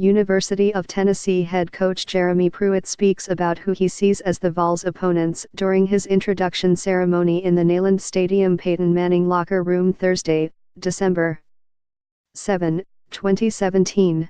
University of Tennessee head coach Jeremy Pruitt speaks about who he sees as the Vols' opponents during his introduction ceremony in the Neyland Stadium Peyton Manning locker room Thursday, December 7, 2017.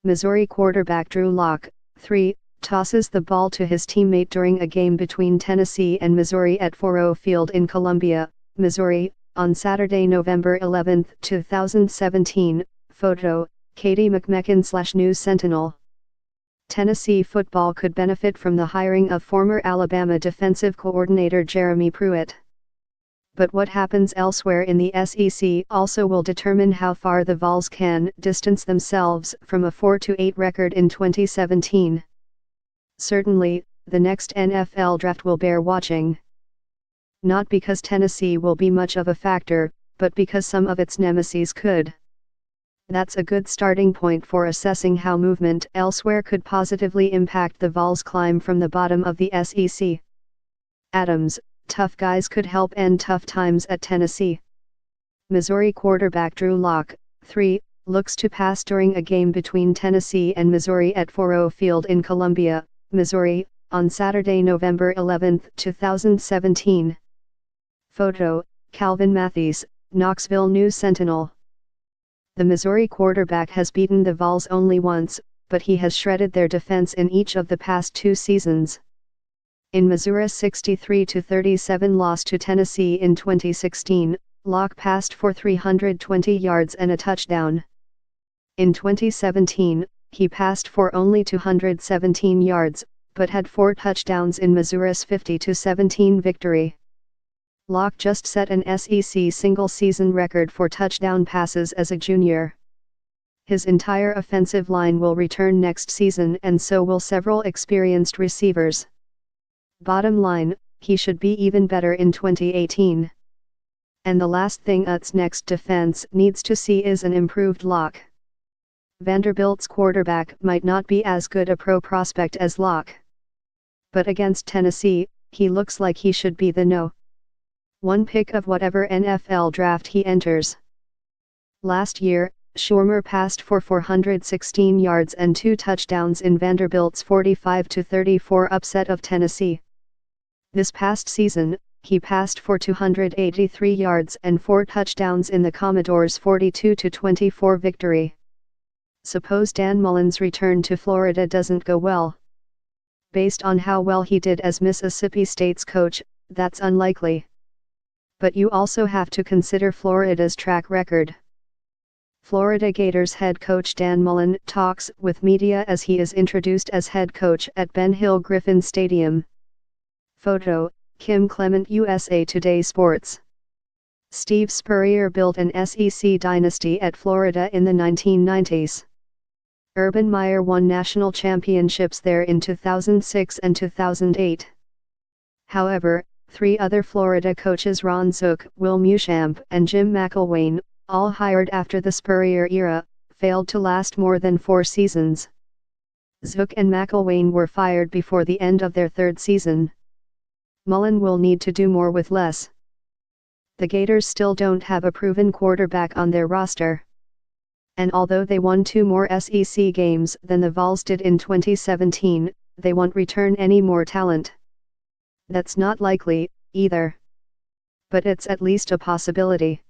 Missouri quarterback Drew Lock, 3, tosses the ball to his teammate during a game between Tennessee and Missouri at 4-0 Field in Columbia, Missouri, on Saturday, November 11, 2017. Photo, Katie McMecken / News Sentinel. Tennessee football could benefit from the hiring of former Alabama defensive coordinator Jeremy Pruitt. But what happens elsewhere in the SEC also will determine how far the Vols can distance themselves from a 4-8 record in 2017. Certainly, the next NFL draft will bear watching. Not because Tennessee will be much of a factor, but because some of its nemesis could. That's a good starting point for assessing how movement elsewhere could positively impact the Vols' climb from the bottom of the SEC. Adams, tough guys could help end tough times at Tennessee. Missouri quarterback Drew Lock, 3, looks to pass during a game between Tennessee and Missouri at 4-0 Field in Columbia, Missouri, on Saturday, November 11, 2017. Photo, Calvin Matthews, Knoxville News Sentinel. The Missouri quarterback has beaten the Vols only once, but he has shredded their defense in each of the past 2 seasons. In Missouri's 63-37 loss to Tennessee in 2016, Lock passed for 320 yards and a touchdown. In 2017, he passed for only 217 yards, but had 4 touchdowns in Missouri's 50-17 victory. Lock just set an SEC single-season record for touchdown passes as a junior. His entire offensive line will return next season, and so will several experienced receivers. Bottom line, he should be even better in 2018. And the last thing UT's next defense needs to see is an improved Lock. Vanderbilt's quarterback might not be as good a pro prospect as Lock. But against Tennessee, he looks like he should be the No. 1 pick of whatever NFL draft he enters. Last year, Schwarmer passed for 416 yards and 2 touchdowns in Vanderbilt's 45-34 upset of Tennessee. This past season, he passed for 283 yards and 4 touchdowns in the Commodores' 42-24 victory. Suppose Dan Mullen's return to Florida doesn't go well. Based on how well he did as Mississippi State's coach, that's unlikely. But you also have to consider Florida's track record. Florida Gators head coach Dan Mullen talks with media as he is introduced as head coach at Ben Hill Griffin Stadium. Photo, Kim Clement USA Today Sports. Steve Spurrier built an SEC dynasty at Florida in the 1990s. Urban Meyer won national championships there in 2006 and 2008. However, 3 other Florida coaches, Ron Zook, Will Muschamp, and Jim McElwain, all hired after the Spurrier era, failed to last more than 4 seasons. Zook and McElwain were fired before the end of their 3rd season. Mullen will need to do more with less. The Gators still don't have a proven quarterback on their roster. And although they won 2 more SEC games than the Vols did in 2017, they won't return any more talent. That's not likely, either. But it's at least a possibility.